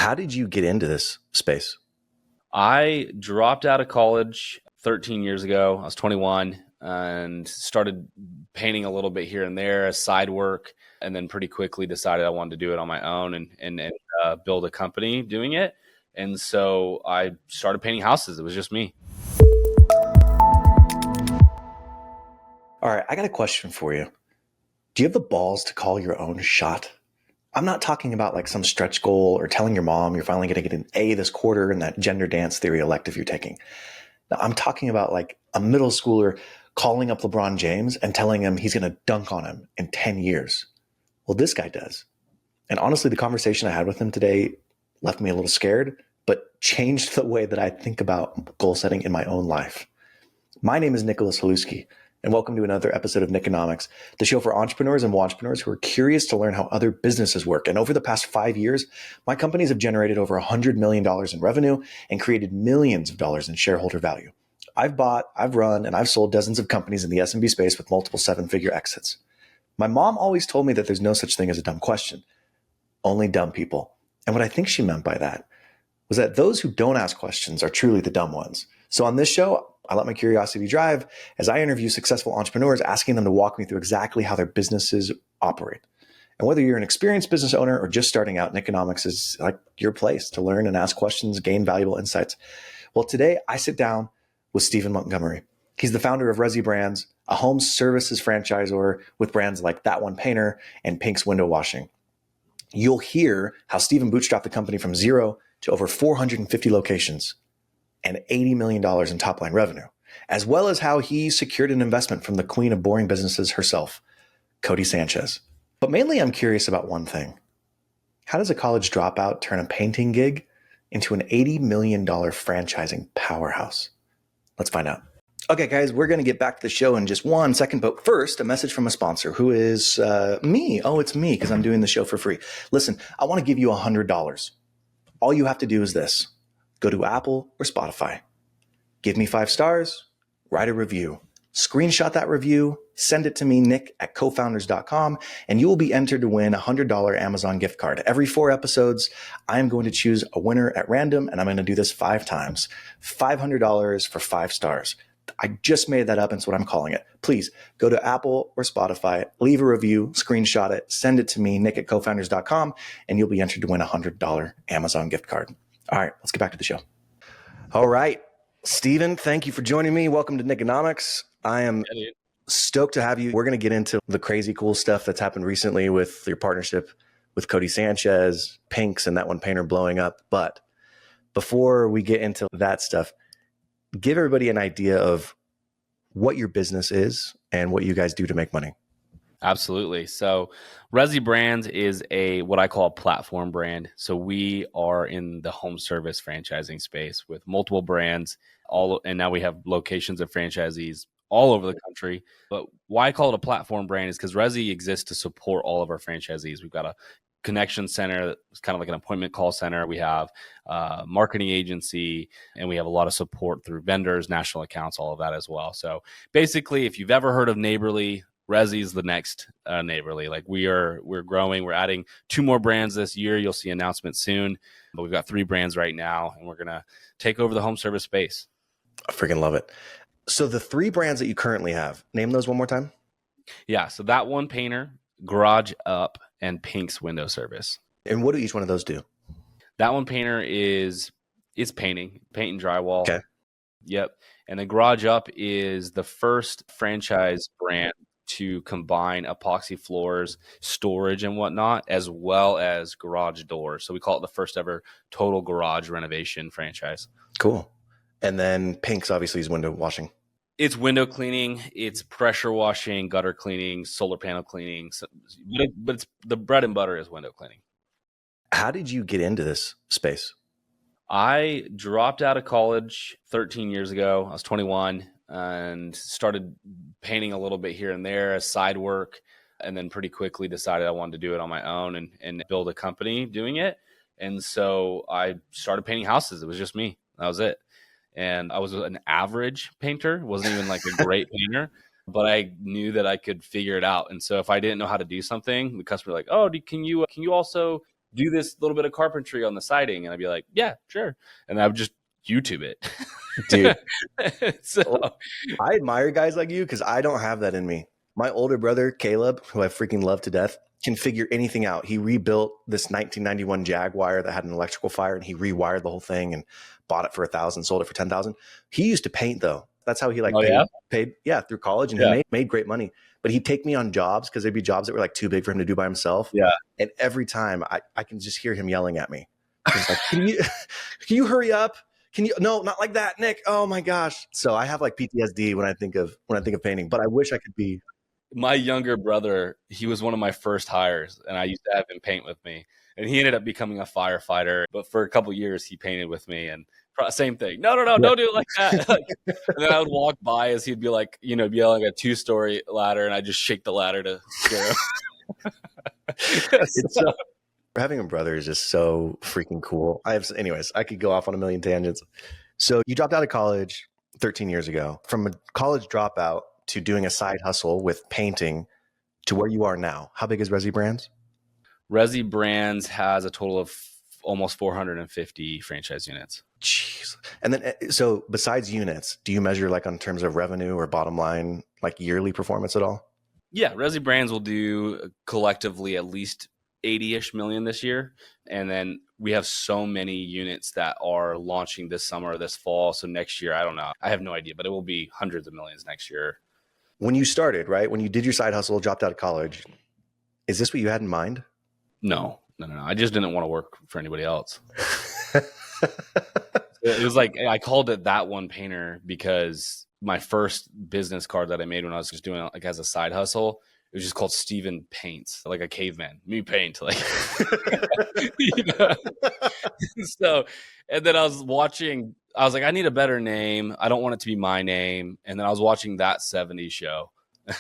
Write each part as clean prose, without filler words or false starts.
How did you get into this space? I dropped out of college 13 years ago. I was 21 and started painting a little bit here and there as side work, and then pretty quickly decided I wanted to do it on my own and build a company doing it. And so I started painting houses. It was just me. All right, I got a question for you. Do you have the balls to call your own shot? I'm not talking about like some stretch goal or telling your mom you're finally going to get an A this quarter in that gender dance theory elective you're taking. Now, I'm talking about like a middle schooler calling up LeBron James and telling him he's going to dunk on him in 10 years. Well, this guy does. And honestly, the conversation I had with him today left me a little scared, but changed the way that I think about goal setting in my own life. My name is Nicholas Haluski, and welcome to another episode of Nickonomics, the show for entrepreneurs and wantrepreneurs who are curious to learn how other businesses work. And over the past 5 years, my companies have generated over $100 million in revenue and created millions of dollars in shareholder value. I've bought, I've run, and I've sold dozens of companies in the SMB space with multiple seven-figure exits. My mom always told me that there's no such thing as a dumb question, only dumb people. And what I think she meant by that was that those who don't ask questions are truly the dumb ones. So on this show, I let my curiosity drive as I interview successful entrepreneurs, asking them to walk me through exactly how their businesses operate. And whether you're an experienced business owner or just starting out, Nickonomics is like your place to learn and ask questions, gain valuable insights. Well, today I sit down with Stephen Montgomery. He's the founder of Resi Brands, a home services franchisor with brands like That One Painter and Pink's Window Washing. You'll hear how Stephen bootstrapped the company from zero to over 450 locations and $80 million in top-line revenue, as well as how he secured an investment from the queen of boring businesses herself, Codie Sanchez. But mainly I'm curious about one thing. How does a college dropout turn a painting gig into an $80 million franchising powerhouse? Let's find out. Okay, guys, we're going to get back to the show in just 1 second. But first, a message from a sponsor who is me. Oh, it's me because I'm doing the show for free. Listen, I want to give you $100. All you have to do is this. Go to Apple or Spotify. Give me 5 stars, write a review, screenshot that review, send it to me, nick@cofounders.com, and you will be entered to win a $100 Amazon gift card. Every 4 episodes, I'm going to choose a winner at random, and I'm going to do this 5 times. $500 for 5 stars. I just made that up, and it's what I'm calling it. Please go to Apple or Spotify, leave a review, screenshot it, send it to me, nick@cofounders.com, and you'll be entered to win a $100 Amazon gift card. All right, let's get back to the show. All right, Stephen, thank you for joining me. Welcome to Nickonomics. I am stoked to have you. We're going to get into the crazy cool stuff that's happened recently with your partnership with Cody Sanchez, Pinks, and That One Painter blowing up. But before we get into that stuff, give everybody an idea of what your business is and what you guys do to make money. Absolutely. So Resi Brands is what I call a platform brand. So we are in the home service franchising space with multiple brands, and now we have locations of franchisees all over the country. But why I call it a platform brand is because Resi exists to support all of our franchisees. We've got a connection center. It's kind of like an appointment call center. We have a marketing agency, and we have a lot of support through vendors, national accounts, all of that as well. So basically, if you've ever heard of Neighborly, Rezzy is the next Neighborly. Like we're growing. We're adding 2 more brands this year. You'll see announcements soon. But we've got 3 brands right now, and we're gonna take over the home service space. I freaking love it. So the 3 brands that you currently have, name those one more time. Yeah. So That One Painter, Garage Up, and Pink's Window Service. And what do each one of those do? That One Painter is paint and drywall. Okay. Yep. And the Garage Up is the first franchise brand to combine epoxy floors, storage and whatnot, as well as garage doors. So we call it the first ever total garage renovation franchise. Cool. And then Pink's obviously is window washing. It's window cleaning, it's pressure washing, gutter cleaning, solar panel cleaning. But it's the bread and butter is window cleaning. How did you get into this space? I dropped out of college 13 years ago. I was 21 and started painting a little bit here and there as side work, and then pretty quickly decided I wanted to do it on my own and build a company doing it. And so I started painting houses. It was just me. That was it. And I was an average painter, wasn't even like a great painter, but I knew that I could figure it out. And so if I didn't know how to do something, the customer was like, "Oh, can you also do this little bit of carpentry on the siding. And I'd be like, yeah, sure. And I would just YouTube it. Dude. So I admire guys like you because I don't have that in me. My older brother, Caleb, who I freaking love to death, can figure anything out. He rebuilt this 1991 Jaguar that had an electrical fire, and he rewired the whole thing and bought it for $1,000, sold it for $10,000. He used to paint though. That's how he paid through college, and he made great money. But he'd take me on jobs because there'd be jobs that were like too big for him to do by himself. Yeah. And every time I can just hear him yelling at me. He's like, can you hurry up? No, not like that, Nick. Oh my gosh. So I have like PTSD when I think of painting, but I wish I could be. My younger brother, he was one of my first hires, and I used to have him paint with me. And he ended up becoming a firefighter. But for a couple of years, he painted with me. And same thing. No, don't do it like that. And then I would walk by as he'd be like, yelling a 2-story ladder, and I'd just shake the ladder to scare him. Having a brother is just so freaking cool. Anyways, I could go off on a million tangents. So you dropped out of college 13 years ago. From a college dropout to doing a side hustle with painting to where you are now. How big is Rezzy Brands? Rezzy Brands has a total of almost 450 franchise units. Jeez. And then, so besides units, do you measure like on terms of revenue or bottom line, like yearly performance at all? Yeah, Rezzy Brands will do collectively at least 80-ish million this year. And then we have so many units that are launching this summer or this fall. So next year, I don't know. I have no idea, but it will be hundreds of millions next year. When you started, right? When you did your side hustle, dropped out of college, is this what you had in mind? No. I just didn't want to work for anybody else. It was like, I called it That One Painter because my first business card that I made when I was just doing it like as a side hustle, it was just called Steven Paints, like a caveman. Me paint, like. So, and then I was like, I need a better name. I don't want it to be my name. And then I was watching That 70s Show.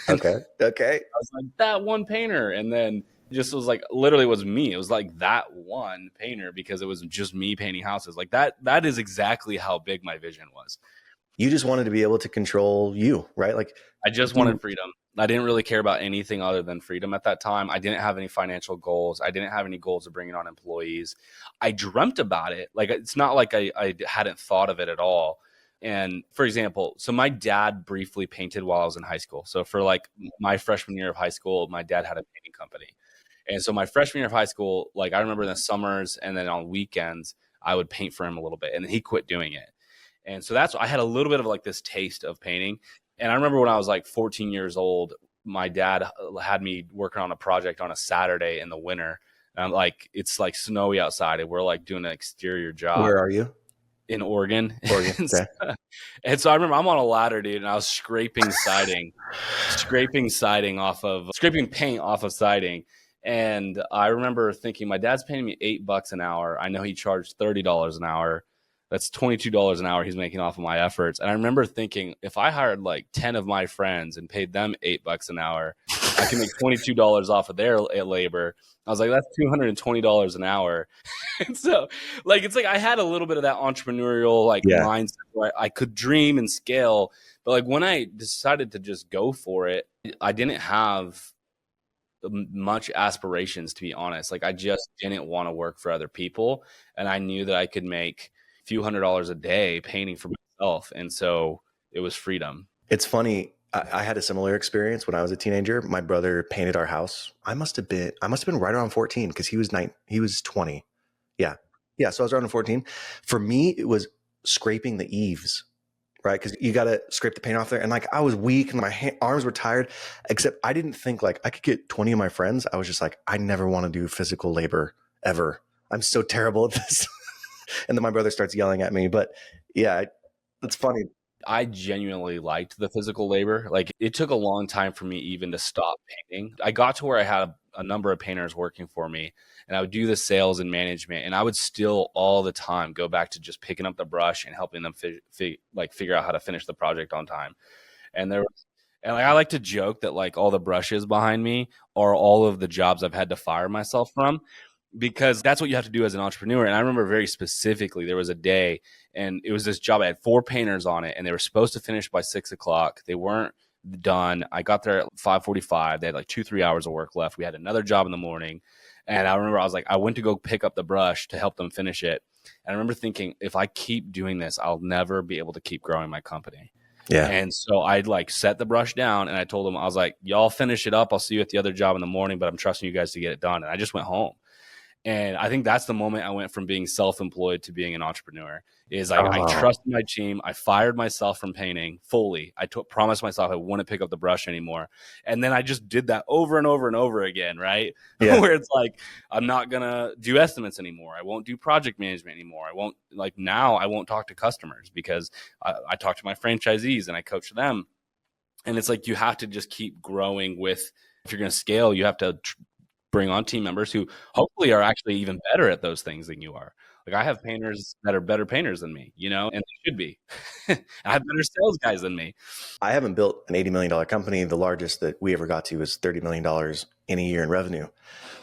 Okay. I was like, That One Painter. And then just was like, literally was me. It was like That One Painter because it was just me painting houses. Like that is exactly how big my vision was. You just wanted to be able to control you, right? Like I just wanted freedom. I didn't really care about anything other than freedom at that time. I didn't have any financial goals. I didn't have any goals of bringing on employees. I dreamt about it. Like, it's not like I hadn't thought of it at all. And for example, so my dad briefly painted while I was in high school. So for like my freshman year of high school, my dad had a painting company. And so my freshman year of high school, like I remember in the summers and then on weekends, I would paint for him a little bit, and then he quit doing it. And so I had a little bit of like this taste of painting. And I remember when I was like 14 years old, my dad had me working on a project on a Saturday in the winter. And I'm like, it's like snowy outside, and we're like doing an exterior job. Where are you? In Oregon. Okay. And so I remember I'm on a ladder, dude, and I was scraping paint off of siding. And I remember thinking, my dad's paying me $8 an hour. I know he charged $30 an hour. That's $22 an hour he's making off of my efforts. And I remember thinking, if I hired like 10 of my friends and paid them $8 an hour, I can make $22 off of their labor. I was like, that's $220 an hour. And so like, it's like I had a little bit of that entrepreneurial mindset where I could dream and scale. But like when I decided to just go for it, I didn't have much aspirations, to be honest. Like I just didn't want to work for other people. And I knew that I could make few $100s a day painting for myself. And so it was freedom. It's funny. I had a similar experience when I was a teenager. My brother painted our house. I must have been right around 14 because he was 20. Yeah. So I was around 14. For me, it was scraping the eaves, right? Because you got to scrape the paint off there. And like I was weak and my arms were tired, except I didn't think like I could get 20 of my friends. I was just like, I never want to do physical labor ever. I'm so terrible at this. And then my brother starts yelling at me. But yeah, it's funny. I genuinely liked the physical labor. Like it took a long time for me even to stop painting. I got to where I had a number of painters working for me, and I would do the sales and management, and I would still all the time go back to just picking up the brush and helping them figure out how to finish the project on time. And I like to joke that like all the brushes behind me are all of the jobs I've had to fire myself from, because that's what you have to do as an entrepreneur. And I remember very specifically, there was a day and it was this job. I had 4 painters on it and they were supposed to finish by 6 o'clock. They weren't done. I got there at 5:45. They had like 2-3 hours of work left. We had another job in the morning. And I remember I was like, I went to go pick up the brush to help them finish it. And I remember thinking, if I keep doing this, I'll never be able to keep growing my company. Yeah. And so I'd like set the brush down and I told them, I was like, y'all finish it up. I'll see you at the other job in the morning, but I'm trusting you guys to get it done. And I just went home. And I think that's the moment I went from being self-employed to being an entrepreneur. Is like I trusted my team. I fired myself from painting fully. I promised myself I wouldn't pick up the brush anymore. And then I just did that over and over and over again, right? Yeah. Where it's like, I'm not going to do estimates anymore. I won't do project management anymore. I won't I won't talk to customers because I talk to my franchisees and I coach them. And it's like, you have to just keep growing with, if you're going to scale, you have to bring on team members who hopefully are actually even better at those things than you are. Like I have painters that are better painters than me, you know, and they should be. I have better sales guys than me. I haven't built an $80 million company. The largest that we ever got to was $30 million in a year in revenue.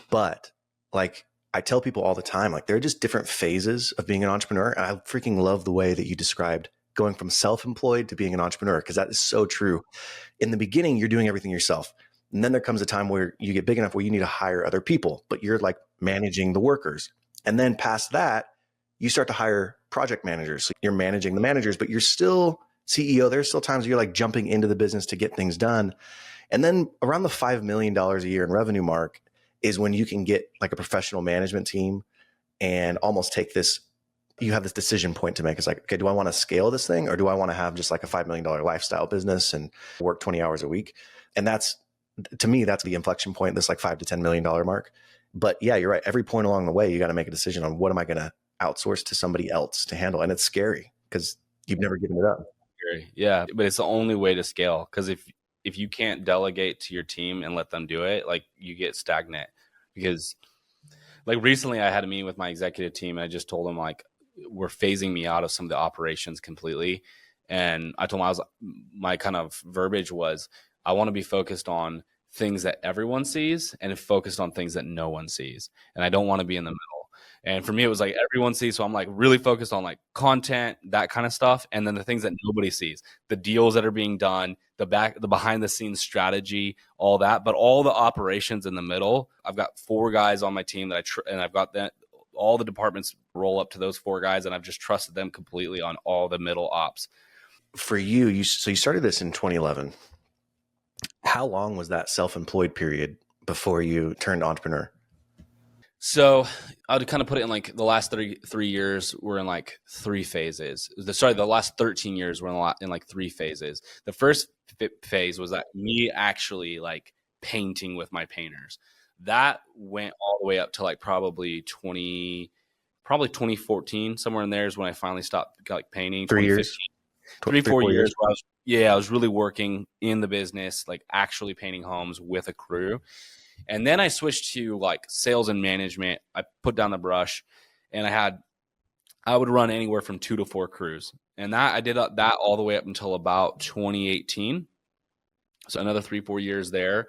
But like I tell people all the time, like there are just different phases of being an entrepreneur. And I freaking love the way that you described going from self-employed to being an entrepreneur, because that is so true. In the beginning, you're doing everything yourself. And then there comes a time where you get big enough where you need to hire other people, but you're like managing the workers. And then past that, you start to hire project managers. So you're managing the managers, but you're still CEO. There's still times where you're like jumping into the business to get things done. And then around the $5 million a year in revenue mark is when you can get like a professional management team and almost take this, you have this decision point to make. It's like, okay, do I want to scale this thing or do I want to have just like a $5 million lifestyle business and work 20 hours a week? And that's, to me, that's the inflection point, this like $5 to $10 million mark. But yeah, you're right. Every point along the way, you got to make a decision on what am I going to outsource to somebody else to handle. And it's scary because you've never given it up. Yeah. But it's the only way to scale. Because if you can't delegate to your team and let them do it, like you get stagnant. Because like recently I had a meeting with my executive team. And I just told them like, we're phasing me out of some of the operations completely. And I told them my kind of verbiage was, I want to be focused on things that everyone sees and focused on things that no one sees. And I don't want to be in the middle. And for me, it was like everyone sees. So I'm like really focused on like content, that kind of stuff. And then the things that nobody sees, the deals that are being done, the behind the scenes strategy, all that. But all the operations in the middle, I've got 4 guys on my team that and I've got that all the departments roll up to those 4 guys. And I've just trusted them completely on all the middle ops. For you, so you started this in 2011. How long was that self-employed period before you turned entrepreneur? So I would kind of put it in like the last 3 years were in like 3 phases. The last 13 years were in like 3 phases. The first phase was that me actually like painting with my painters. That went all the way up to like probably 2014, somewhere in there is when I finally stopped like painting. 3 years? 3-4 years where I was really working in the business, like actually painting homes with a crew. And then I switched to like sales and management. I put down the brush and I would run anywhere from 2 to 4 crews. And that I did that all the way up until about 2018. So another 3-4 years there.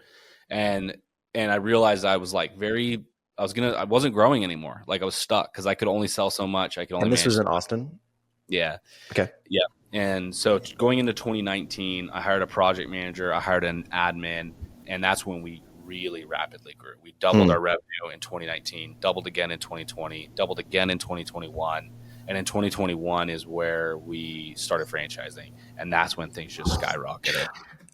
And I realized I was like I wasn't growing anymore. Like I was stuck because I could only sell so much. And this was in Austin? Yeah. Okay. Yeah. And so going into 2019, I hired a project manager, I hired an admin, and that's when we really rapidly grew. We doubled our revenue in 2019, doubled again in 2020, doubled again in 2021. And in 2021 is where we started franchising. And that's when things just skyrocketed.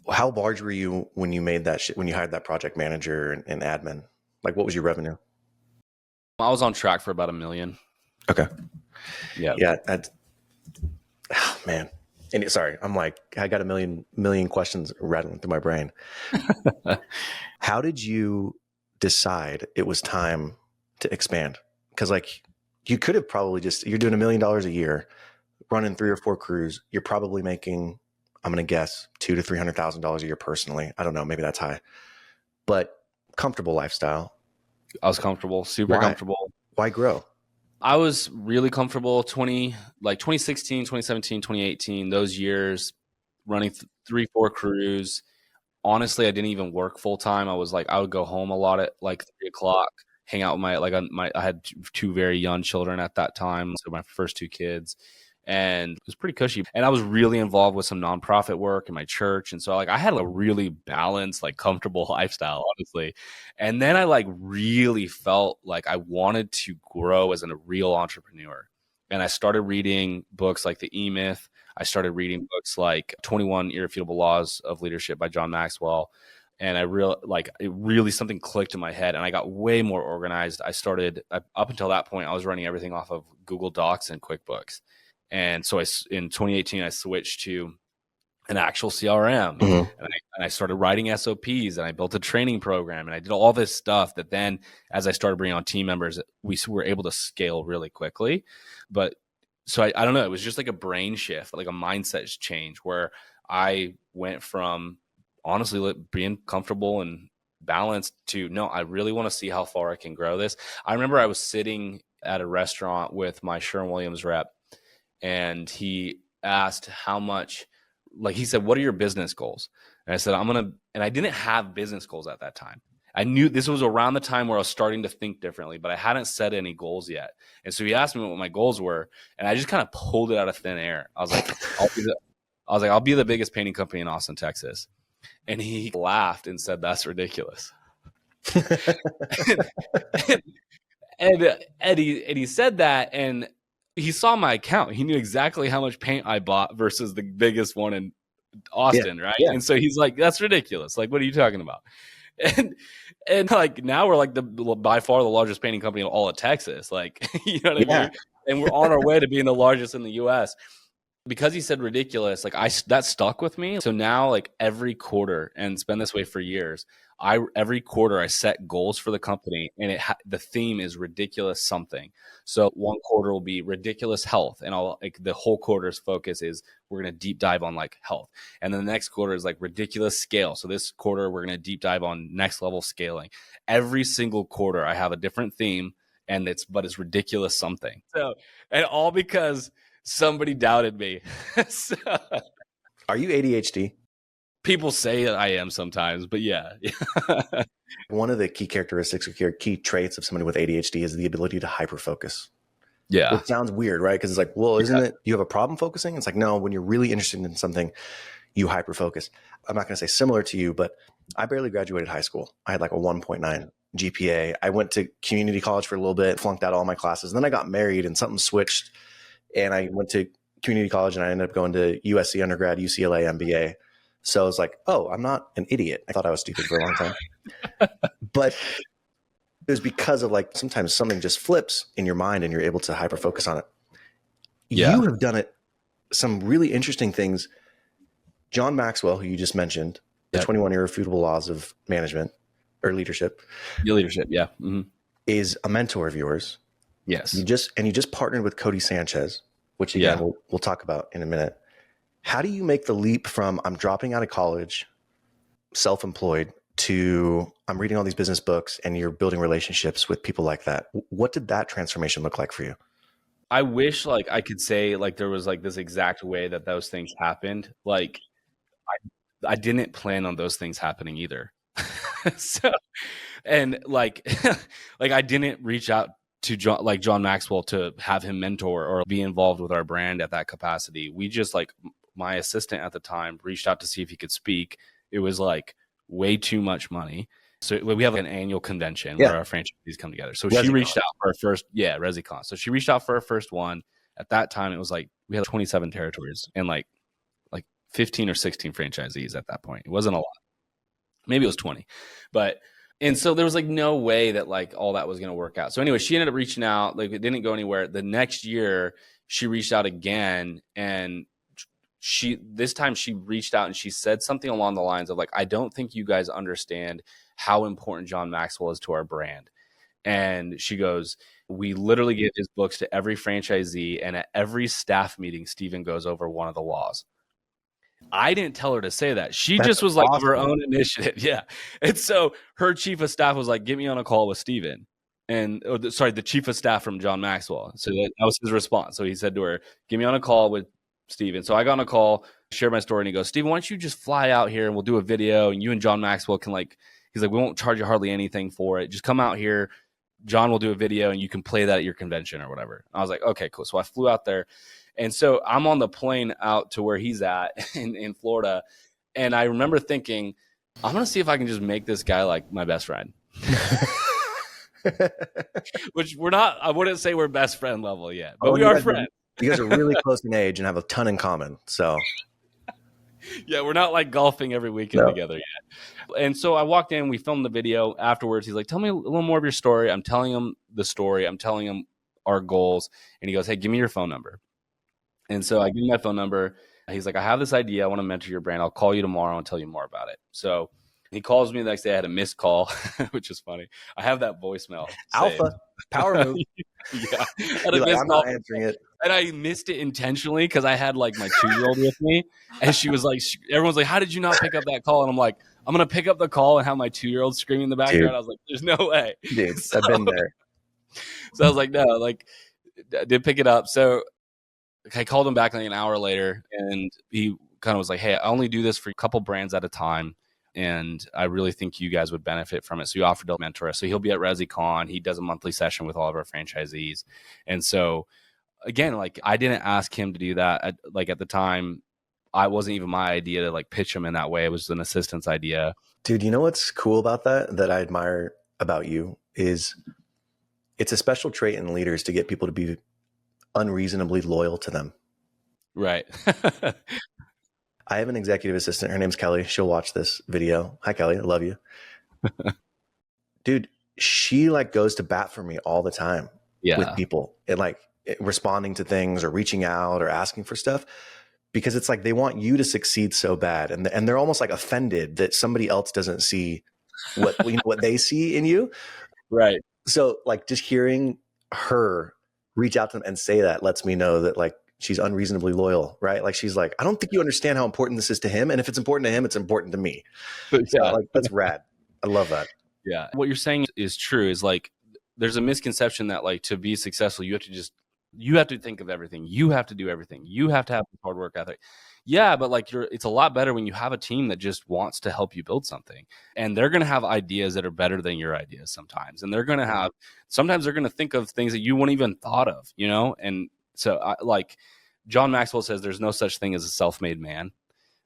How large were you when you made that when you hired that project manager and admin? Like what was your revenue? I was on track for about $1 million. Okay. Yeah. Yeah. That's, man. And sorry, I'm like, I got a million questions rattling through my brain. How did you decide it was time to expand? Because like you could have probably you're doing $1 million a year, running 3 or 4 crews. You're probably making, I'm going to guess, $200,000 to $300,000 a year personally. I don't know, maybe that's high, but comfortable lifestyle. I was comfortable, super comfortable. Why grow? I was really comfortable 2016, 2017, 2018, those years running 3-4 crews. Honestly, I didn't even work full time. I would go home a lot at like 3:00, hang out with I had 2 very young children at that time. So my first 2 kids. and it was pretty cushy. And I was really involved with some nonprofit work in my church. And so like I had a really balanced, like comfortable lifestyle, honestly. And then I like really felt like I wanted to grow as a real entrepreneur. And I started reading books like The E-Myth. I started reading books like 21 Irrefutable Laws of Leadership by John Maxwell. And I really something clicked in my head and I got way more organized. Up until that point, I was running everything off of Google Docs and QuickBooks. And so in 2018, I switched to an actual CRM and I started writing SOPs and I built a training program and I did all this stuff that then as I started bringing on team members, we were able to scale really quickly. But so I don't know, it was just like a brain shift, like a mindset change where I went from honestly being comfortable and balanced to, no, I really want to see how far I can grow this. I remember I was sitting at a restaurant with my Sherwin-Williams rep and he asked how much, like he said, what are your business goals? And I said, and I didn't have business goals at that time. I knew this was around the time where I was starting to think differently, but I hadn't set any goals yet. And so he asked me what my goals were, and I just kind of pulled it out of thin air. I was like, I'll be the biggest painting company in Austin, Texas. And he laughed and said, that's ridiculous. and he said that, and he saw my account. He knew exactly how much paint I bought versus the biggest one in Austin, right? Yeah. And so he's like, that's ridiculous. Like, what are you talking about? And like now we're like by far the largest painting company in all of Texas. Like, you know what I mean? And we're on our way to being the largest in the US. Because he said ridiculous, like that stuck with me. So now like every quarter, and it's been this way for years, every quarter I set goals for the company and the theme is ridiculous something. So one quarter will be ridiculous health, and the whole quarter's focus is we're going to deep dive on like health. And then the next quarter is like ridiculous scale. So this quarter we're going to deep dive on next level scaling. Every single quarter I have a different theme, and it's ridiculous something. So, and all because somebody doubted me. So, are you ADHD? People say that I am sometimes, but yeah. One of the key characteristics or key traits of somebody with ADHD is the ability to hyperfocus. Yeah. It sounds weird, right? Because it's like, well, isn't it, you have a problem focusing? It's like, no, when you're really interested in something, you hyperfocus. I'm not going to say similar to you, but I barely graduated high school. I had like a 1.9 GPA. I went to community college for a little bit, flunked out all my classes. And then I got married and something switched. And I went to community college and I ended up going to USC undergrad, UCLA MBA. So I was like, oh, I'm not an idiot. I thought I was stupid for a long time. But it was because of like sometimes something just flips in your mind and you're able to hyper focus on it. Yeah. You have done it, some really interesting things. John Maxwell, who you just mentioned, the 21 Irrefutable Laws of Management or Leadership. Your leadership, yeah. Mm-hmm. Is a mentor of yours. Yes. You just partnered with Codie Sanchez, which again, we'll talk about in a minute. How do you make the leap from I'm dropping out of college, self-employed, to I'm reading all these business books and you're building relationships with people like that? What did that transformation look like for you? I wish like I could say like there was like this exact way that those things happened. Like I didn't plan on those things happening either. So, and like, like I didn't reach out to John Maxwell to have him mentor or be involved with our brand at that capacity. We just like my assistant at the time reached out to see if he could speak. It was like way too much money. So we have an annual convention where our franchisees come together. So she reached out for her first, ResiCon. So she reached out for her first one. At that time, it was like we had 27 territories and like 15 or 16 franchisees at that point. It wasn't a lot. Maybe it was 20. And so there was like no way that like all that was going to work out. So anyway, she ended up reaching out. Like it didn't go anywhere. The next year, she reached out again, and this time she reached out and she said something along the lines of like, I don't think you guys understand how important John Maxwell is to our brand. And she goes, we literally give his books to every franchisee, and at every staff meeting, Steven goes over one of the laws. I didn't tell her to say that. That's just was like awesome. Of her own initiative. Yeah. And so her chief of staff was like, get me on a call with Steven. And the chief of staff from John Maxwell. So that was his response. So he said to her, get me on a call with Steven. So I got on a call, shared my story, and he goes, Steven, why don't you just fly out here and we'll do a video, and you and John Maxwell can like, he's like, we won't charge you hardly anything for it. Just come out here, John will do a video and you can play that at your convention or whatever. I was like, okay, cool. So I flew out there. And so I'm on the plane out to where he's at in Florida. And I remember thinking, I'm going to see if I can just make this guy like my best friend. Which we're not, I wouldn't say we're best friend level yet, but we are friends. You guys are really close in age and have a ton in common. So yeah, we're not like golfing every weekend together yet. And so I walked in, we filmed the video. Afterwards, he's like, tell me a little more of your story. I'm telling him the story. I'm telling him our goals. And he goes, hey, give me your phone number. And so I give him my phone number. He's like, I have this idea. I want to mentor your brand. I'll call you tomorrow and tell you more about it. So he calls me the next day. I had a missed call, which is funny. I have that voicemail. Alpha, power move. Yeah. I'm not answering it. And I missed it intentionally because I had like my 2-year-old with me. And she was like, everyone's like, how did you not pick up that call? And I'm like, I'm going to pick up the call and have my 2-year-old screaming in the background. Dude. I was like, there's no way. Dude, so, I've been there. So I was like, no, like, I did pick it up. So I called him back like an hour later and he kind of was like, hey, I only do this for a couple brands at a time. And I really think you guys would benefit from it. So he offered to mentor us. So he'll be at ResiCon. He does a monthly session with all of our franchisees. And so, again, like I didn't ask him to do that. At the time, I wasn't even my idea to like pitch him in that way. It was an assistant's idea. Dude, you know what's cool about that I admire about you is it's a special trait in leaders to get people to be unreasonably loyal to them. Right. I have an executive assistant. Her name's Kelly. She'll watch this video. Hi, Kelly. I love you. Dude, she like goes to bat for me all the time with people and like responding to things or reaching out or asking for stuff because it's like they want you to succeed so bad. And they're almost like offended that somebody else doesn't see what they see in you. Right. So like just hearing her reach out to them and say that lets me know that like, she's unreasonably loyal, right? Like she's like, I don't think you understand how important this is to him. And if it's important to him, it's important to me. Yeah. So, like, that's rad. I love that. Yeah. What you're saying is true is like, there's a misconception that like to be successful, you have to think of everything. You have to do everything. You have to have hard work ethic. Yeah. But like it's a lot better when you have a team that just wants to help you build something and they're going to have ideas that are better than your ideas sometimes. And sometimes they're going to think of things that you wouldn't even thought of, and so like John Maxwell says, there's no such thing as a self-made man.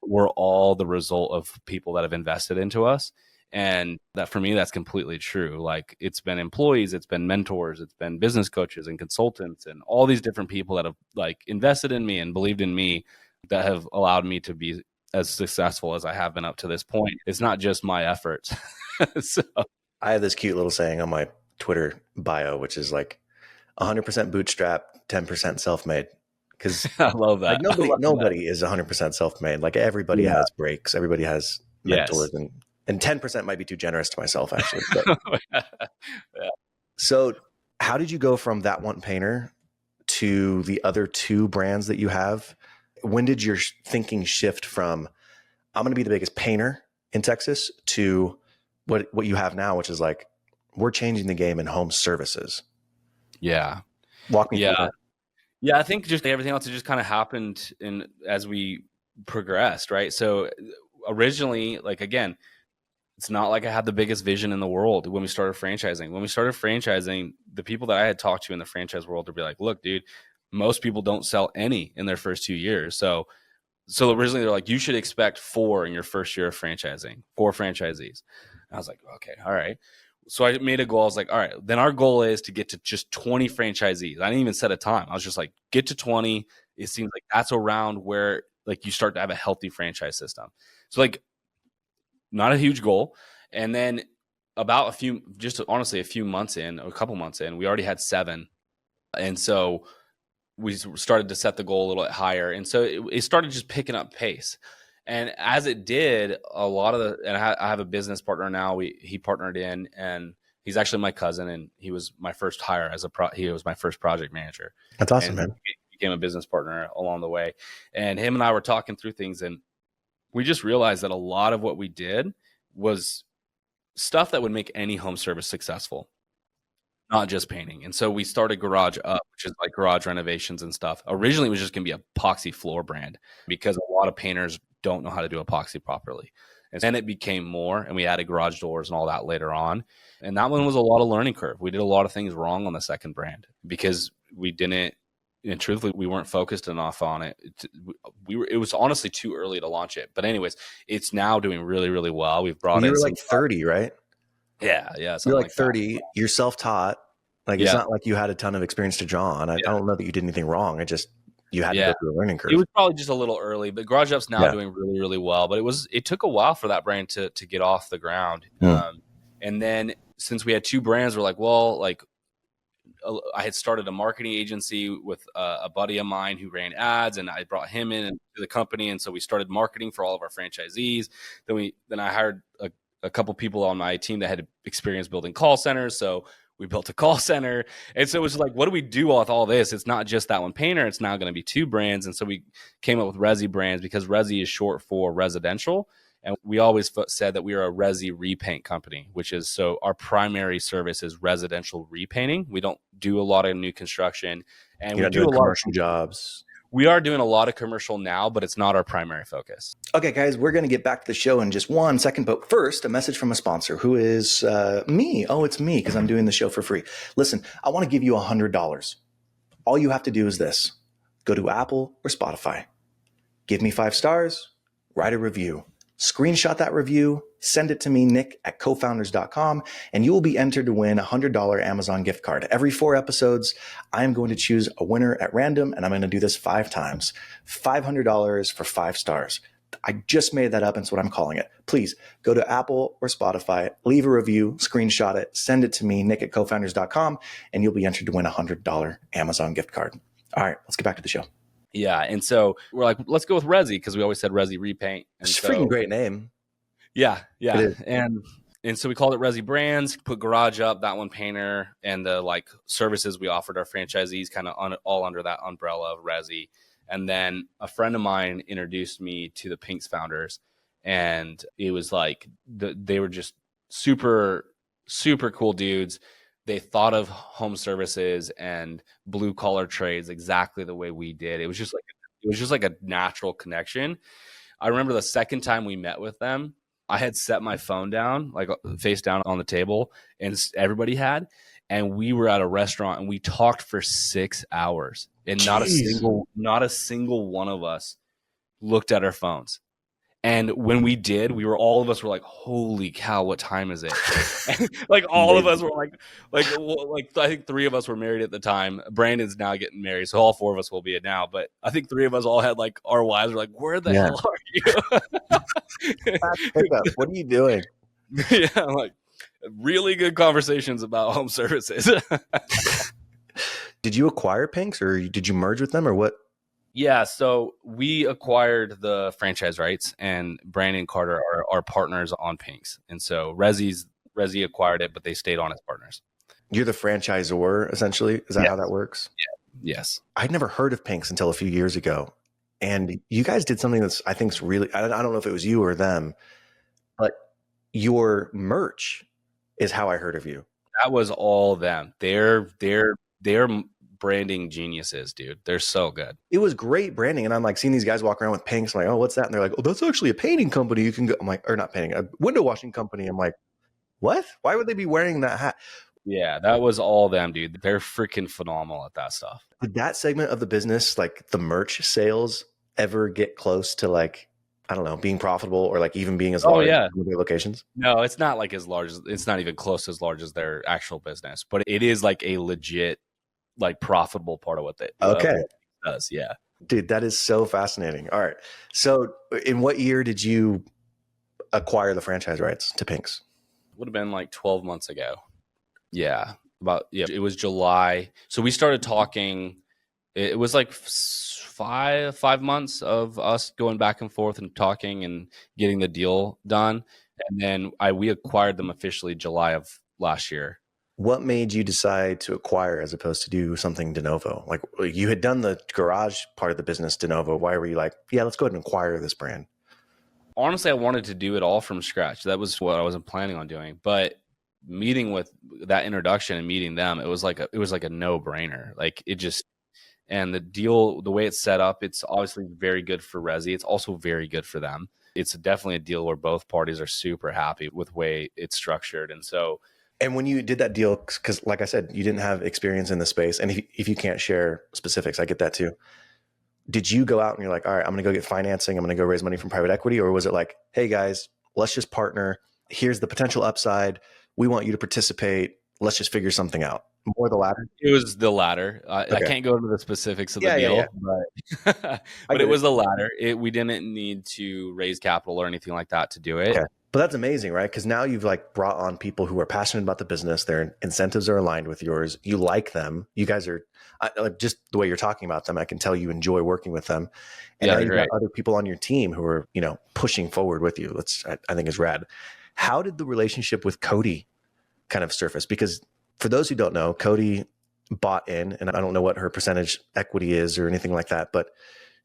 We're all the result of people that have invested into us. And that for me, that's completely true. Like it's been employees, it's been mentors, it's been business coaches and consultants and all these different people that have like invested in me and believed in me that have allowed me to be as successful as I have been up to this point. It's not just my efforts. So I have this cute little saying on my Twitter bio, which is like 100% bootstrap, 10% self-made. Because I love that. Like nobody is 100% self-made. Like everybody has breaks. Everybody has mentors, and 10% might be too generous to myself, actually. But. Yeah. So, how did you go from that one painter to the other 2 brands that you have? When did your thinking shift from I'm going to be the biggest painter in Texas to what you have now, which is like we're changing the game in home services? Yeah. Walk me through that. Yeah, I think just everything else just kind of happened as we progressed, right? So originally, like again, it's not like I had the biggest vision in the world when we started franchising. When we started franchising, the people that I had talked to in the franchise world would be like, look, dude, most people don't sell any in their first 2 years. So originally they're like, you should expect 4 in your first year of franchising, 4 franchisees. And I was like, okay, all right. So I made a goal. I was like, all right, then our goal is to get to just 20 franchisees. I didn't even set a time. I was just like, get to 20. It seems like that's around where like you start to have a healthy franchise system. So like not a huge goal. And then about a few months in, or a couple months in, we already had 7. And so we started to set the goal a little bit higher. And so it started just picking up pace. And as it did, and I have a business partner now. He partnered in, and he's actually my cousin, and he was my first hire he was my first project manager. That's awesome, man. He became a business partner along the way. And him and I were talking through things, and we just realized that a lot of what we did was stuff that would make any home service successful, not just painting. And so we started Garage Up, which is like garage renovations and stuff. Originally, it was just going to be a epoxy floor brand because a lot of painters don't know how to do epoxy properly. And then it became more, and we added garage doors and all that later on. And that one was a lot of learning curve. We did a lot of things wrong on the second brand because we didn't, and truthfully, we weren't focused enough on it. It was honestly too early to launch it. But anyways, it's now doing really, really well. We've brought You in were like 30, right? Yeah. You're Something like like 30. that. You're self-taught. Like, it's Yeah. not like you had a ton of experience to draw on. I don't know that you did anything wrong. It just, you had to go through a learning curve. It was probably just a little early, but Garage Up's now doing really, really well. But it took a while for that brand to get off the ground. And then since we had two brands, we're like, well, like I had started a marketing agency with a buddy of mine who ran ads, and I brought him into the company. And so we started marketing for all of our franchisees. Then I hired a couple people on my team that had experience building call centers. So we built a call center. And so it was like, what do we do with all this? It's not just that one painter. It's now going to be two brands. And so we came up with Rezzy brands because Rezzy is short for residential. And we always said that we are a Resi repaint company, which is, so our primary service is residential repainting. We don't do a lot of new construction, and we do a lot of commercial jobs. We are doing a lot of commercial now, but it's not our primary focus. Okay, guys, we're going to get back to the show in just 1 second. But first, a message from a sponsor who is me. Oh, it's me because I'm doing the show for free. Listen, I want to give you $100. All you have to do is this. Go to Apple or Spotify. Give me 5 stars. Write a review. Screenshot that review, send it to me, Nick@cofounders.com, and you will be entered to win a $100 Amazon gift card. Every 4 episodes, I am going to choose a winner at random, and I'm going to do this 5 times. $500 for 5 stars. I just made that up, and it's what I'm calling it. Please go to Apple or Spotify, leave a review, screenshot it, send it to me, Nick@cofounders.com, and you'll be entered to win a $100 Amazon gift card. All right, let's get back to the show. Yeah. And so we're like, let's go with Rezzy because we always said Rezzy repaint. And it's a freaking great name. Yeah. And so we called it Rezzy Brands, put Garage Up, that one painter, and the like services we offered our franchisees kind of all under that umbrella of Rezzy. And then a friend of mine introduced me to the Pinks founders, and it was like they were just super, super cool dudes. They thought of home services and blue collar trades exactly the way we did. It was just like a natural connection. I remember the second time we met with them, I had set my phone down, like face down on the table, and everybody had. And we were at a restaurant and we talked for 6 hours, and not a single one of us looked at our phones. And when we did, all of us were like, holy cow, what time is it? Like all of us were like, I think 3 of us were married at the time. Brandon's now getting married, so all 4 of us will be it now. But I think 3 of us all had like, our wives were like, where the hell are you? What are you doing? Yeah, like really good conversations about home services. Did you acquire Pinks, or did you merge with them, or what? Yeah, so we acquired the franchise rights, and Brandon and Carter are our partners on Pinks. And so Rezzy acquired it, but they stayed on as partners. You're the franchisor, essentially? Is that how that works? Yeah. Yes. I'd never heard of Pinks until a few years ago. And you guys did something that's, I think, is really, I don't know if it was you or them, but your merch is how I heard of you. That was all them. They're branding geniuses, dude. They're so good. It was great branding. And I'm like seeing these guys walk around with Pinks. I'm like, oh, what's that? And they're like, oh, that's actually a painting company. You can go. I'm like, or not painting, a window washing company. I'm like, what? Why would they be wearing that hat? Yeah, that was all them, dude. They're freaking phenomenal at that stuff. Did that segment of the business, like the merch sales, ever get close to like, I don't know, being profitable or like even being as large as their locations? No, it's not like as large. It's not even close as large as their actual business, but it is like a legit, like profitable part of what they does. Yeah. Dude, that is so fascinating. All right. So in what year did you acquire the franchise rights to Pinks? Would have been like 12 months ago. Yeah. It was July. So we started talking. It was like 5 months of us going back and forth and talking and getting the deal done. And then we acquired them officially July of last year. What made you decide to acquire as opposed to do something de novo? Like you had done the garage part of the business de novo. Why were you like, yeah, let's go ahead and acquire this brand? Honestly, I wanted to do it all from scratch. That was what I wasn't planning on doing. But meeting with that introduction and meeting them, it was like a no-brainer. Like it just, and the deal, the way it's set up, it's obviously very good for Resi. It's also very good for them. it's definitely a deal where both parties are super happy with the way it's structured. And so, and when you did that deal, because like I said, you didn't have experience in the space, and if you can't share specifics, I get that too. Did you go out and you're like, all right, I'm going to go get financing, I'm going to go raise money from private equity? Or was it like, hey guys, let's just partner. Here's the potential upside. We want you to participate. Let's just figure something out. More the latter? it was the latter. I can't go into the specifics of the deal, but it was the latter. We didn't need to raise capital or anything like that to do it. Okay. But that's amazing, right? Because now you've like brought on people who are passionate about the business. Their incentives are aligned with yours. You like them. You guys are like, just the way you're talking about them, I can tell you enjoy working with them. And now you've got other people on your team who are, pushing forward with you. I think is rad. How did the relationship with Codie kind of surface? Because for those who don't know, Codie bought in, and I don't know what her percentage equity is or anything like that, but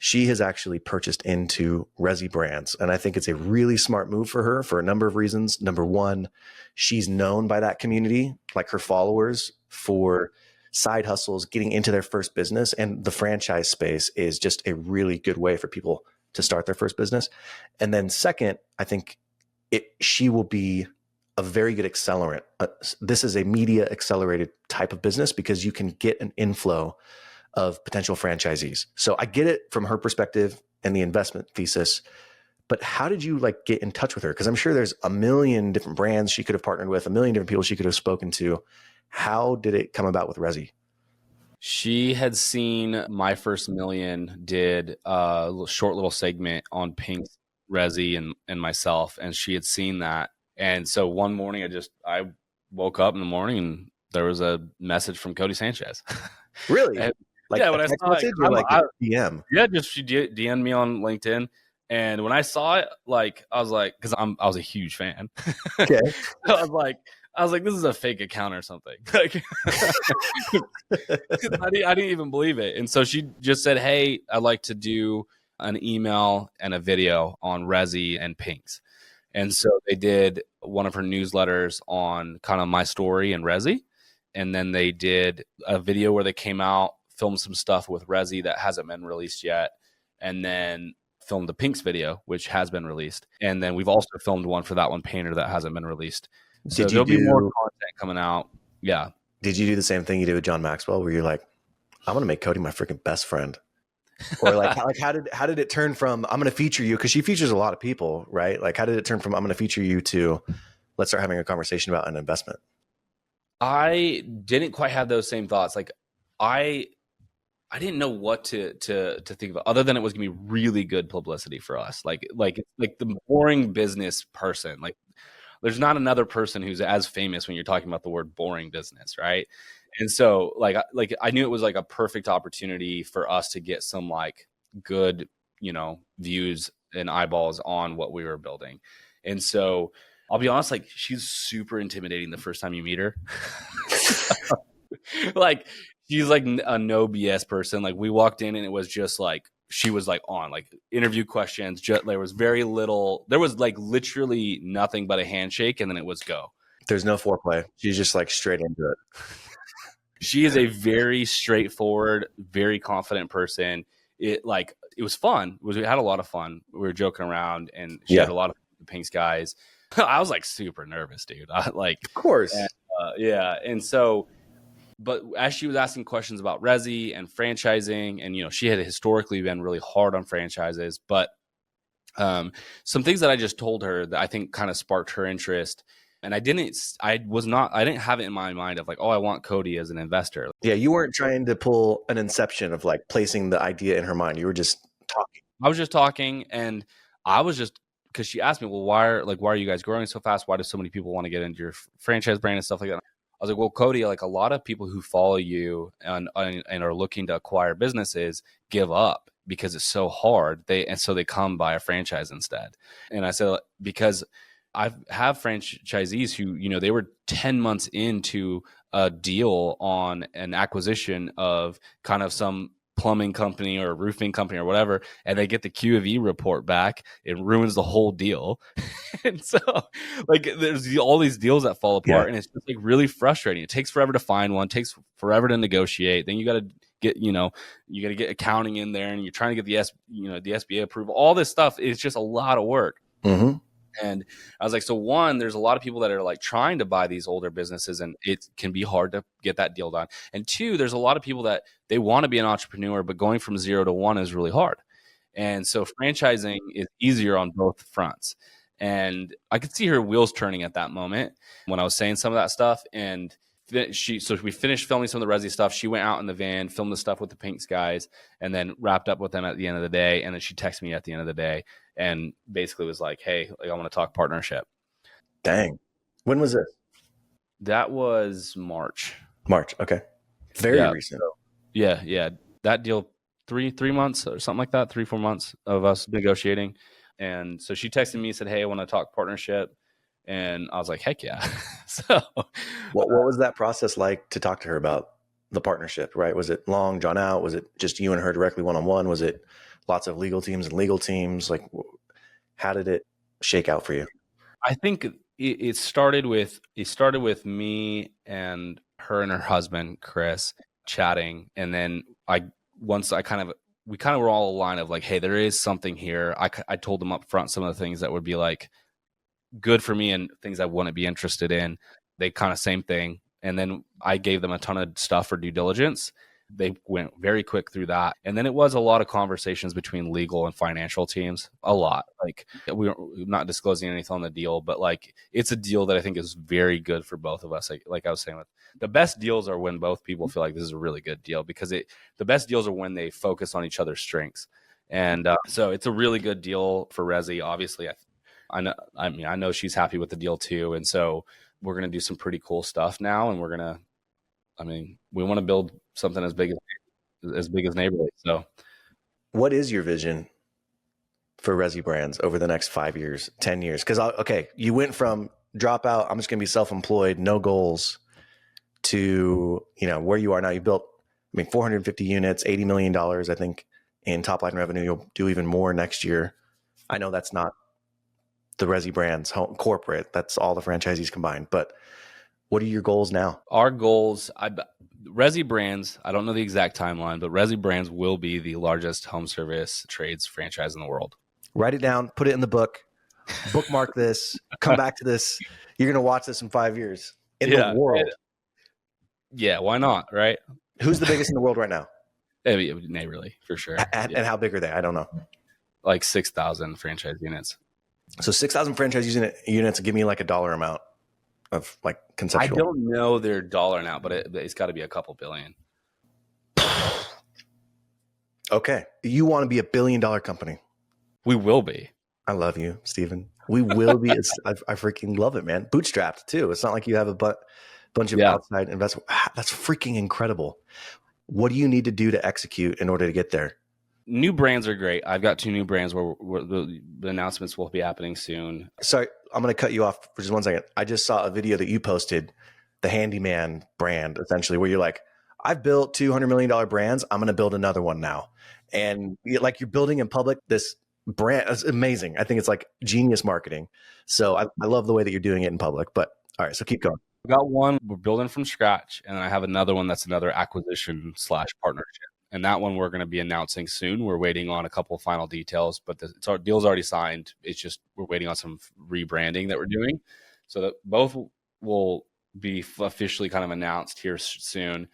she has actually purchased into Resi brands. And I think it's a really smart move for her for a number of reasons. Number one, she's known by that community, like her followers, for side hustles, getting into their first business. And the franchise space is just a really good way for people to start their first business. And then second, I think she will be a very good accelerant. This is a media accelerated type of business because you can get an inflow of potential franchisees. So I get it from her perspective and the investment thesis, but how did you like get in touch with her? Because I'm sure there's a million different brands she could have partnered with, a million different people she could have spoken to. How did it come about with Resi? She had seen My First Million did a short little segment on Pink's Rezzy and myself, and she had seen that. And so one morning I woke up in the morning and there was a message from Cody Sanchez. Really? And, like when I saw it, like DM. Yeah, just she DM'd me on LinkedIn. And when I saw it, like I was like, because I was a huge fan. Okay. I was like, this is a fake account or something. Like, I didn't even believe it. And so she just said, hey, I'd like to do an email and a video on Resi and Pinks. And so they did one of her newsletters on kind of my story and Resi. And then they did a video where they came out, filmed some stuff with Resi that hasn't been released yet. And then filmed the Pinks video, which has been released. And then we've also filmed one for that one, Painter, that hasn't been released. So there'll be more content coming out. Yeah. Did you do the same thing you did with John Maxwell, where you're like, I'm going to make Cody my freaking best friend? Or like how did it turn from I'm going to feature you, because she features a lot of people, right? Like how did it turn from I'm going to feature you to let's start having a conversation about an investment? I didn't quite have those same thoughts. Like I didn't know what to think about, other than it was gonna be really good publicity for us. Like the boring business person. Like there's not another person who's as famous when you're talking about the word boring business, right? And so like I knew it was like a perfect opportunity for us to get some like good, views and eyeballs on what we were building. And so I'll be honest, like she's super intimidating the first time you meet her. Like she's like a no BS person. Like we walked in and it was just like, she was like on like interview questions. There was very little, there was like literally nothing but a handshake and then it was go. There's no foreplay. She's just like straight into it. She is a very straightforward, very confident person. It was fun. We had a lot of fun. We were joking around and she had a lot of Pinks guys. I was like super nervous, dude. Of course. Yeah. And so, but as she was asking questions about Resi and franchising, and, she had historically been really hard on franchises, but some things that I just told her that I think kind of sparked her interest. And I didn't have it in my mind of like, oh, I want Cody as an investor. Yeah. You weren't trying to pull an inception of like placing the idea in her mind. You were just talking. I was just talking, and I was just, because she asked me, well, why are you guys growing so fast? Why do so many people want to get into your franchise brand and stuff like that? I was like, well, Cody, like a lot of people who follow you and are looking to acquire businesses give up because it's so hard. So they come buy a franchise instead. And I said, because I have franchisees who, they were 10 months into a deal on an acquisition of kind of some plumbing company or roofing company or whatever, and they get the Q of E report back, it ruins the whole deal. And so like there's all these deals that fall apart, and it's just like really frustrating. It takes forever to find one, takes forever to negotiate. Then you got to get, you got to get accounting in there, and you're trying to get the SBA approval. All this stuff is just a lot of work. Mm-hmm. And I was like, so one, there's a lot of people that are like trying to buy these older businesses, and it can be hard to get that deal done. And two, there's a lot of people that they want to be an entrepreneur, but going from 0 to 1 is really hard. And so franchising is easier on both fronts. And I could see her wheels turning at that moment when I was saying some of that stuff. And so we finished filming some of the Resi stuff. She went out in the van, filmed the stuff with the Pinks guys, and then wrapped up with them at the end of the day. And then she texted me at the end of the day and basically was like, hey, I want to talk partnership. Dang. When was this? That was March. Okay. Very recent. Yeah. That deal, three months or something like that, 3-4 months of us negotiating. And so she texted me, said, hey, I want to talk partnership. And I was like, heck yeah. So what was that process like to talk to her about the partnership, right? Was it long, drawn out? Was it just you and her directly one-on-one? Was it lots of legal teams? Like, how did it shake out for you? I think it started with me and her and her husband, Chris, chatting. And then we kind of were all aligned of like, hey, there is something here. I told them up front some of the things that would be like good for me and things I wouldn't be interested in. They kind of same thing. And then I gave them a ton of stuff for due diligence. They went very quick through that. And then it was a lot of conversations between legal and financial teams. A lot. Like, we're not disclosing anything on the deal, but like, it's a deal that I think is very good for both of us. Like I was saying, the best deals are when both people feel like this is a really good deal, because the best deals are when they focus on each other's strengths. And so it's a really good deal for Rezzy. Obviously, I know she's happy with the deal too. And so we're going to do some pretty cool stuff now. And we want to build something as big as Neighborly. So what is your vision for Resi Brands over the next 5 years, 10 years? Because, you went from Dropout, I'm just going to be self-employed, no goals, to, where you are now. You built, 450 units, $80 million, I think, in top line revenue. You'll do even more next year. I know that's not the Resi Brands corporate. That's all the franchisees combined. But what are your goals now? Our goals, Resi Brands, I don't know the exact timeline, but Resi Brands will be the largest home service trades franchise in the world. Write it down, put it in the book, bookmark this, come back to this. You're going to watch this in 5 years in the world. Yeah, why not, right? Who's the biggest in the world right now? Neighborly, for sure. And how big are they? I don't know. Like 6,000 franchise units. So 6,000 franchise units, give me like a dollar amount of like conceptual. I don't know their dollar now, but it's got to be a couple billion. Okay. You want to be $1 billion company. We will be. I love you, Steven. We will be. I freaking love it, man. Bootstrapped too. It's not like you have a bunch of outside investment. That's freaking incredible. What do you need to do to execute in order to get there? New brands are great. I've got 2 new brands where the announcements will be happening soon. Sorry, I'm going to cut you off for just 1 second. I just saw a video that you posted, the Handyman brand, essentially, where you're like, I've built $200 million brands. I'm going to build another one now. And you're building in public this brand. It's amazing. I think it's like genius marketing. So I love the way that you're doing it in public. But all right, so keep going. I've got one we're building from scratch, and then I have another one that's another acquisition / partnership. And that one we're going to be announcing soon. We're waiting on a couple of final details, but our deal's already signed. It's just we're waiting on some rebranding that we're doing. So that both will be officially kind of announced here soon.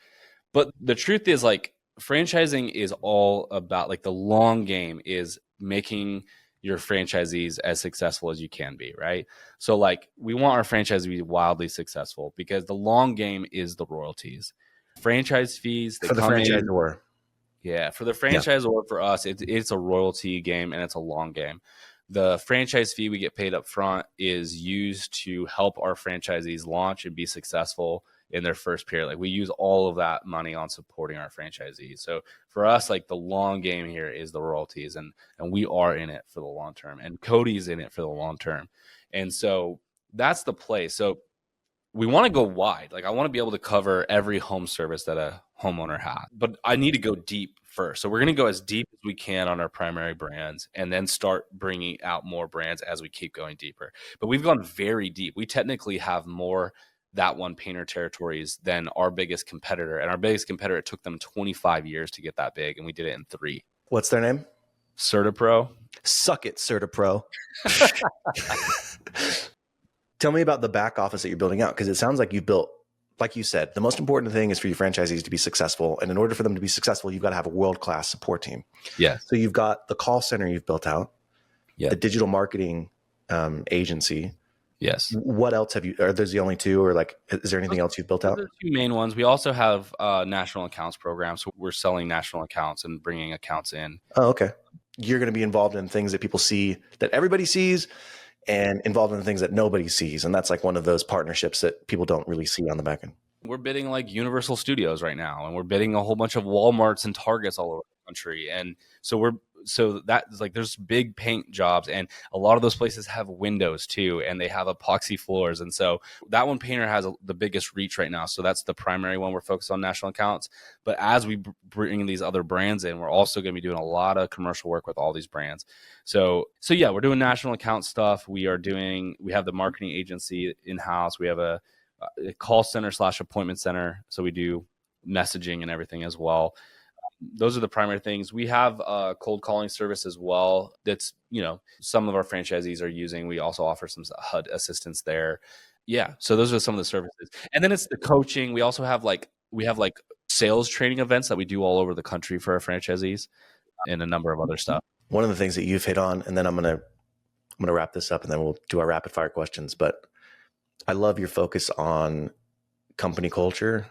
But the truth is, like, franchising is all about, like, the long game is making your franchisees as successful as you can be, right? So, like, we want our franchise to be wildly successful because the long game is the royalties. Franchise fees, they for the franchisor. Yeah, for the franchisor, or for us, it's a royalty game and it's a long game. The franchise fee we get paid up front is used to help our franchisees launch and be successful in their first period. Like, we use all of that money on supporting our franchisees. So for us, like, the long game here is the royalties, and we are in it for the long term, and Cody's in it for the long term. And so that's the play. So we want to go wide. Like, I want to be able to cover every home service that a homeowner has, but I need to go deep first. So we're going to go as deep as we can on our primary brands and then start bringing out more brands as we keep going deeper. But we've gone very deep. We technically have more that one painter territories than our biggest competitor. And our biggest competitor, it took them 25 years to get that big, and we did it in 3. What's their name? CertaPro. Suck it, CertaPro. Tell me about the back office that you're building out, because it sounds like you've built, like you said, the most important thing is for your franchisees to be successful. And in order for them to be successful, you've got to have a world-class support team. Yeah. So you've got the call center you've built out, Yeah. the digital marketing agency. Yes. What else have you, are those the only 2, or like, is there anything else you've built out? Those are the 2 main ones. We also have national accounts programs. So we're selling national accounts and bringing accounts in. Oh, okay. You're going to be involved in things that people see, that everybody sees, and involved in things that nobody sees. And that's like one of those partnerships that people don't really see on the back end. We're bidding like Universal Studios right now, and we're bidding a whole bunch of Walmarts and Targets all over the country. And so that's like, there's big paint jobs, and a lot of those places have windows too, and they have epoxy floors. And so that one painter has the biggest reach right now. So that's the primary one. We're focused on national accounts. But as we bring these other brands in, we're also going to be doing a lot of commercial work with all these brands. So yeah, we're doing national account stuff. We have the marketing agency in-house. We have a call center / appointment center. So we do messaging and everything as well. Those are the primary things. We have a cold calling service as well. That's, some of our franchisees are using. We also offer some HUD assistance there. Yeah. So those are some of the services. And then it's the coaching. We also have we have sales training events that we do all over the country for our franchisees, and a number of other stuff. One of the things that you've hit on, and then I'm going to wrap this up, and then we'll do our rapid fire questions. But I love your focus on company culture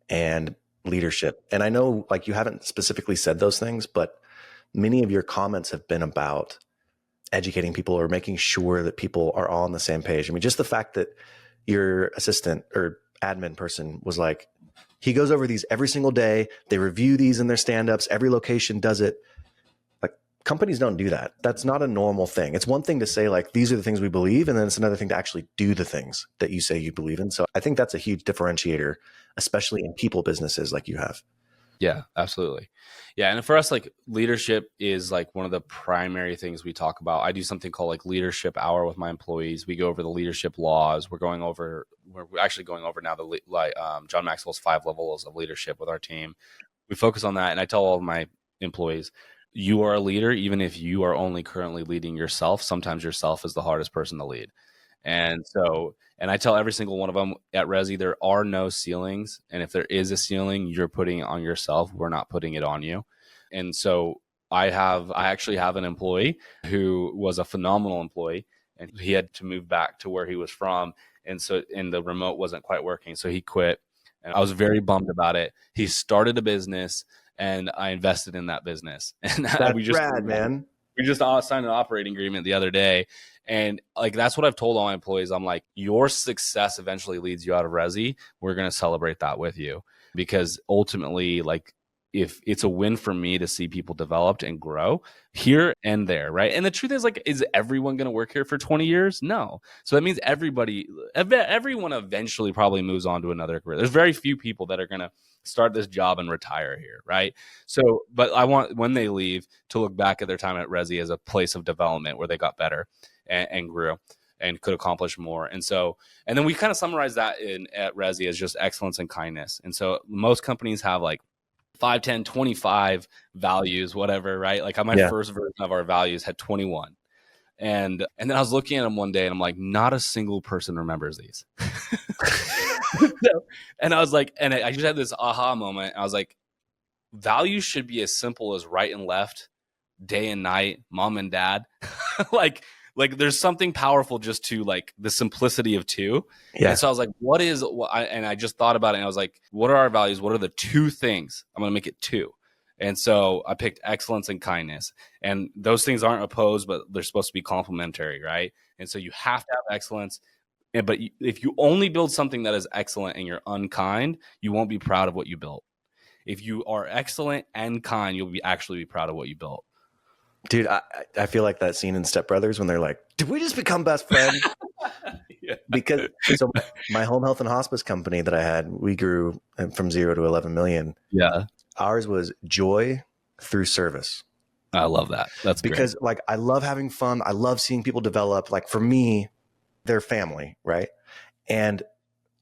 and leadership. And I know you haven't specifically said those things, but many of your comments have been about educating people or making sure that people are all on the same page. I mean, just the fact that your assistant or admin person was like, he goes over these every single day. They review these in their stand-ups. Every location does it. Companies don't do that. That's not a normal thing. It's one thing to say these are the things we believe, and then it's another thing to actually do the things that you say you believe in. So I think that's a huge differentiator, especially in people businesses like you have. Yeah, absolutely. Yeah. And for us, leadership is one of the primary things we talk about. I do something called leadership hour with my employees. We go over the leadership laws. We're actually going over now John Maxwell's 5 levels of leadership with our team. We focus on that. And I tell all of my employees, you are a leader, even if you are only currently leading yourself. Sometimes yourself is the hardest person to lead. And I tell every single one of them at Resi, there are no ceilings. And if there is a ceiling, you're putting it on yourself. We're not putting it on you. And so I actually have an employee who was a phenomenal employee, and he had to move back to where he was from. And the remote wasn't quite working. So he quit, and I was very bummed about it. He started a business, and I invested in that business. And that's rad, man. We just signed an operating agreement the other day. And that's what I've told all my employees. I'm like, your success eventually leads you out of Resi. We're going to celebrate that with you, because ultimately, if it's a win for me to see people developed and grow here and there, right? And the truth is everyone going to work here for 20 years? No. So that means everyone eventually probably moves on to another career. There's very few people that are going to start this job and retire here, right? So, but I want, when they leave, to look back at their time at Resi as a place of development where they got better and grew and could accomplish more. And then we kind of summarize that at Resi as just excellence and kindness. And so most companies have 5, 10, 25 values, whatever, right? On my first version of our values had 21. And then I was looking at them one day, and I'm like, not a single person remembers these. And I was like, and I just had this aha moment. I was like, values should be as simple as right and left, day and night, mom and dad. There's something powerful just to the simplicity of 2. Yeah. And so I was like, and I just thought about it, and I was like, what are our values? What are the 2 things? I'm going to make it 2. And so I picked excellence and kindness, and those things aren't opposed, but they're supposed to be complementary, right? And so you have to have excellence. But if you only build something that is excellent and you're unkind, you won't be proud of what you built. If you are excellent and kind, you'll actually be proud of what you built. Dude, I feel like that scene in Step Brothers when they're like, did we just become best friends? Yeah. Because my home health and hospice company that I had, we grew from 0 to 11 million. Yeah. Ours was joy through service. I love that. That's because great. I love having fun. I love seeing people develop. For me, they're family, right? And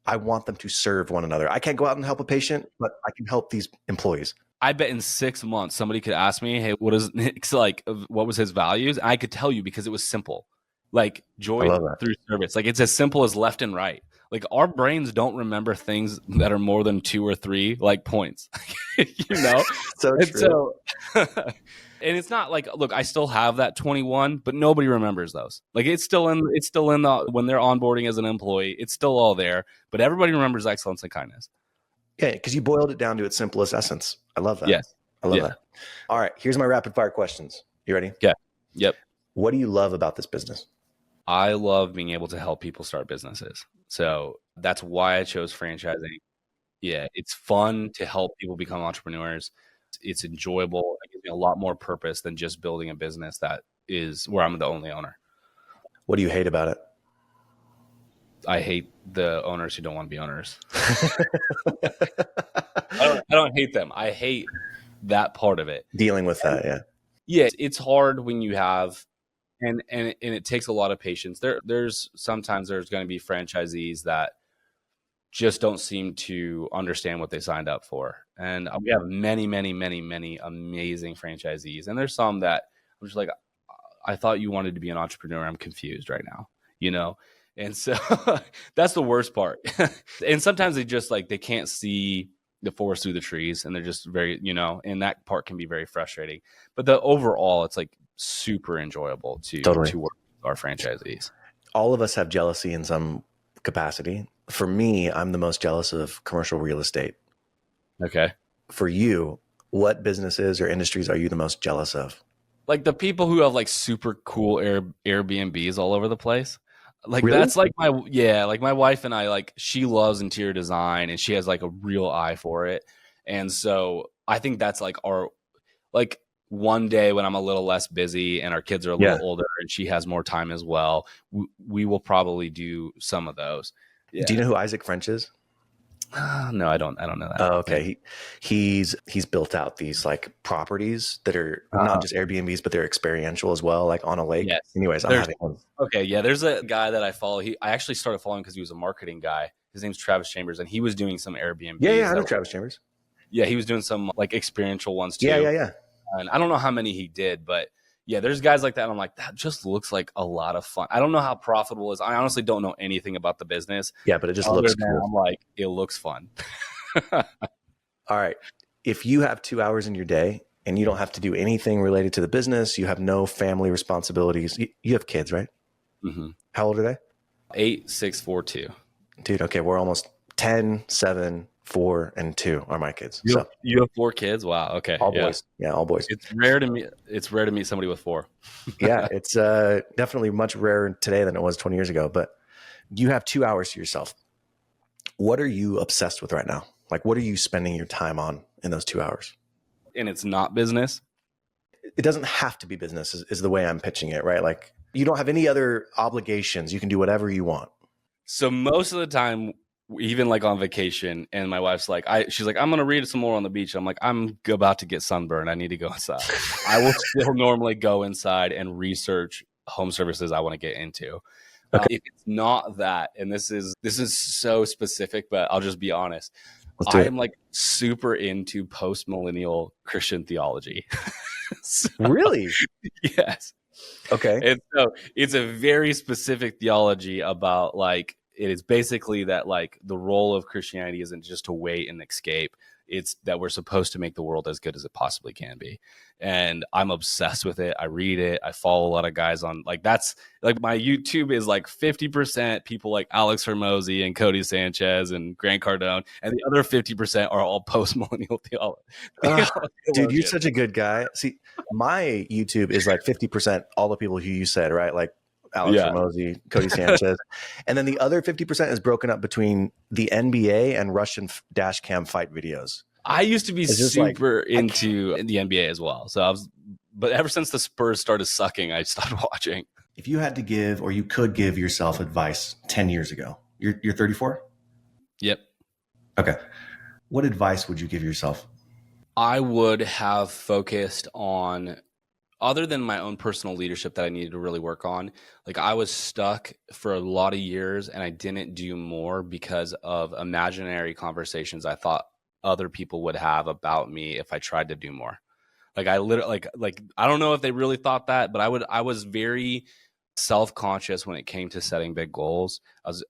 I want them to serve one another. I can't go out and help a patient, but I can help these employees. I bet in 6 months somebody could ask me, "Hey, what is Nick's like? What was his values?" And I could tell you because it was simple, like joy through service. Like it's as simple as left and right. Like our brains don't remember things that are more than 2 or 3 like points, you know. So and true. so, and it's not like, look, I still have that 21, but nobody remembers those. Like it's still in the when they're onboarding as an employee, it's still all there. But everybody remembers excellence and kindness. Yeah, because you boiled it down to its simplest essence. I love that. Yes. I love that. All right, here's my rapid fire questions. You ready? Yeah. Yep. What do you love about this business? I love being able to help people start businesses. So that's why I chose franchising. Yeah, it's fun to help people become entrepreneurs. It's enjoyable. It gives me a lot more purpose than just building a business that is where I'm the only owner. What do you hate about it? I hate the owners who don't want to be owners. I don't hate them. I hate that part of it. Dealing with that, yeah. Yeah, it's hard when you have, and it takes a lot of patience. There's sometimes there's going to be franchisees that just don't seem to understand what they signed up for. And we have many, many, many, many amazing franchisees. And there's some that I'm just like, I thought you wanted to be an entrepreneur. I'm confused right now, you know? And so that's the worst part. And sometimes they just like, they can't see the forest through the trees and they're just very, you know, and that part can be very frustrating. But the overall, it's like super enjoyable to work with our franchisees. All of us have jealousy in some capacity. For me, I'm the most jealous of commercial real estate. Okay. For you, what businesses or industries are you the most jealous of? Like the people who have like super cool Airbnbs all over the place. Like really? That's like like my wife and I, like she loves interior design and she has like a real eye for it. And so I think that's like like one day when I'm a little less busy and our kids are a little older and she has more time as well, we will probably do some of those. Yeah. Do you know who Isaac French is? No, I don't know that. Oh, okay. He's built out these like properties that are not just Airbnbs, but they're experiential as well, like on a lake. Yes. Anyways, I'm having one. Okay, yeah. There's a guy that I follow. I actually started following because he was a marketing guy. His name's Travis Chambers, and he was doing some Airbnb. Yeah, I know Travis Chambers. Yeah, he was doing some like experiential ones too. Yeah. And I don't know how many he did, but yeah, there's guys like that. And I'm like, that just looks like a lot of fun. I don't know how profitable it is. I honestly don't know anything about the business. Yeah, but it just looks cool. I'm like, it looks fun. All right. If you have 2 hours in your day and you don't have to do anything related to the business, you have no family responsibilities. You have kids, right? Mm-hmm. How old are they? 8, 6, 4, 2. Dude, okay. We're almost 10, 7, 4, and 2 are my kids. You have 4 kids? Wow. Okay. All boys. Yeah, all boys. It's rare to meet somebody with 4. Yeah, it's definitely much rarer today than it was 20 years ago. But you have 2 hours to yourself. What are you obsessed with right now? Like, what are you spending your time on in those 2 hours? And it's not business? It doesn't have to be business is the way I'm pitching it, right? Like, you don't have any other obligations. You can do whatever you want. So most of the time, even like on vacation, and my wife's like, she's like, I'm going to read some more on the beach. I'm like, I'm about to get sunburned. I need to go inside. I will still normally go inside and research home services I want to get into. Okay. If it's not that, and this is so specific, but I'll just be honest. I am like super into post-millennial Christian theology. So, really? Yes. Okay. And so it's a very specific theology about like, it is basically that like the role of Christianity isn't just to wait and escape. It's that we're supposed to make the world as good as it possibly can be. And I'm obsessed with it. I read it. I follow a lot of guys on like, that's like my YouTube is like 50% people like Alex Hormozy and Codie Sanchez and Grant Cardone. And the other 50% are all post-millennial theology. Dude, you're such a good guy. See, my YouTube is like 50% all the people who you said, right? Like Alex Hormozy, Cody Sanchez. And then the other 50% is broken up between the NBA and Russian dash cam fight videos. I used to be super into the NBA as well. So but ever since the Spurs started sucking, I stopped watching. If you had to give, or you could give yourself advice 10 years ago, you're 34? Yep. Okay. What advice would you give yourself? I would have focused on other than my own personal leadership that I needed to really work on, like I was stuck for a lot of years and I didn't do more because of imaginary conversations I thought other people would have about me if I tried to do more. Like I literally like I don't know if they really thought that, but I was very self-conscious when it came to setting big goals.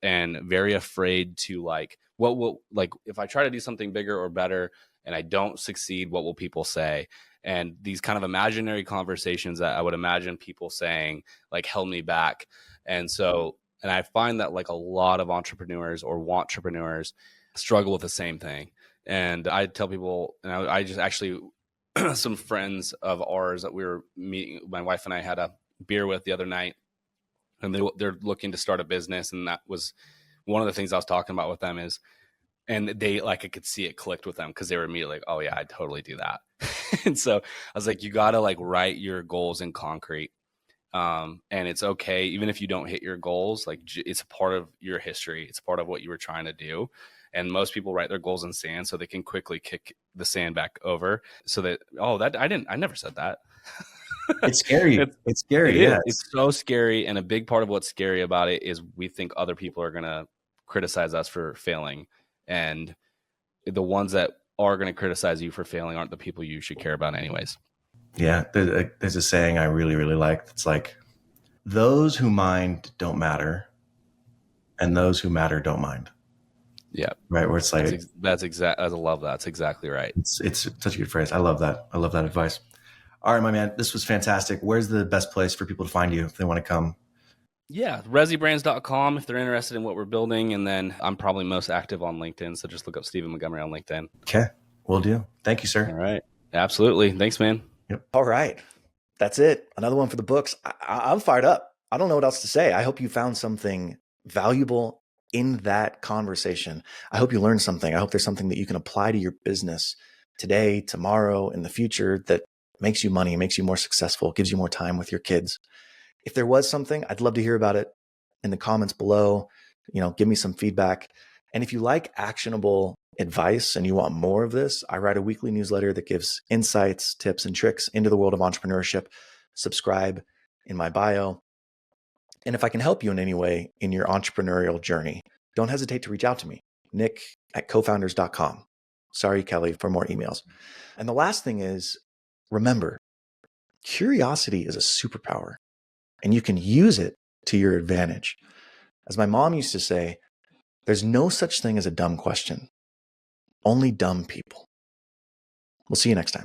And very afraid to like what will, like if I try to do something bigger or better and I don't succeed, what will people say? And these kind of imaginary conversations that I would imagine people saying like held me back. And so, and I find that like a lot of entrepreneurs or wantrepreneurs struggle with the same thing. And I tell people, and I just actually some friends of ours that we were meeting, my wife and I had a beer with the other night, and they're looking to start a business. And that was one of the things I was talking about with them is, and they like, I could see it clicked with them because they were immediately like, oh yeah, I'd totally do that. And so I was like, you got to like write your goals in concrete. And it's okay. Even if you don't hit your goals, like it's a part of your history. It's part of what you were trying to do. And most people write their goals in sand so they can quickly kick the sand back over so that, oh, that I never said that. It's scary. It's scary. It Yeah. is. It's so scary. And a big part of what's scary about it is we think other people are going to criticize us for failing. And the ones that are going to criticize you for failing aren't the people you should care about anyways. Yeah. There's a saying I really, really like. It's like, those who mind don't matter, and those who matter don't mind. Yeah. Right. Where it's like, that's exact. I love that. That's exactly right. It's such a good phrase. I love that. I love that advice. All right, my man, this was fantastic. Where's the best place for people to find you if they want to come? Yeah, rezybrands.com if they're interested in what we're building. And then I'm probably most active on LinkedIn. So just look up Stephen Montgomery on LinkedIn. Okay, will do. Thank you, sir. All right. Absolutely. Thanks, man. Yep. All right. That's it. Another one for the books. I'm fired up. I don't know what else to say. I hope you found something valuable in that conversation. I hope you learned something. I hope there's something that you can apply to your business today, tomorrow, in the future that makes you money, makes you more successful, gives you more time with your kids. If there was something, I'd love to hear about it in the comments below. Give me some feedback. And if you like actionable advice and you want more of this, I write a weekly newsletter that gives insights, tips, and tricks into the world of entrepreneurship. Subscribe in my bio. And if I can help you in any way in your entrepreneurial journey, don't hesitate to reach out to me, nick@cofounders.com. Sorry, Kelly, for more emails. And the last thing is, remember, curiosity is a superpower, and you can use it to your advantage. As my mom used to say, there's no such thing as a dumb question, only dumb people. We'll see you next time.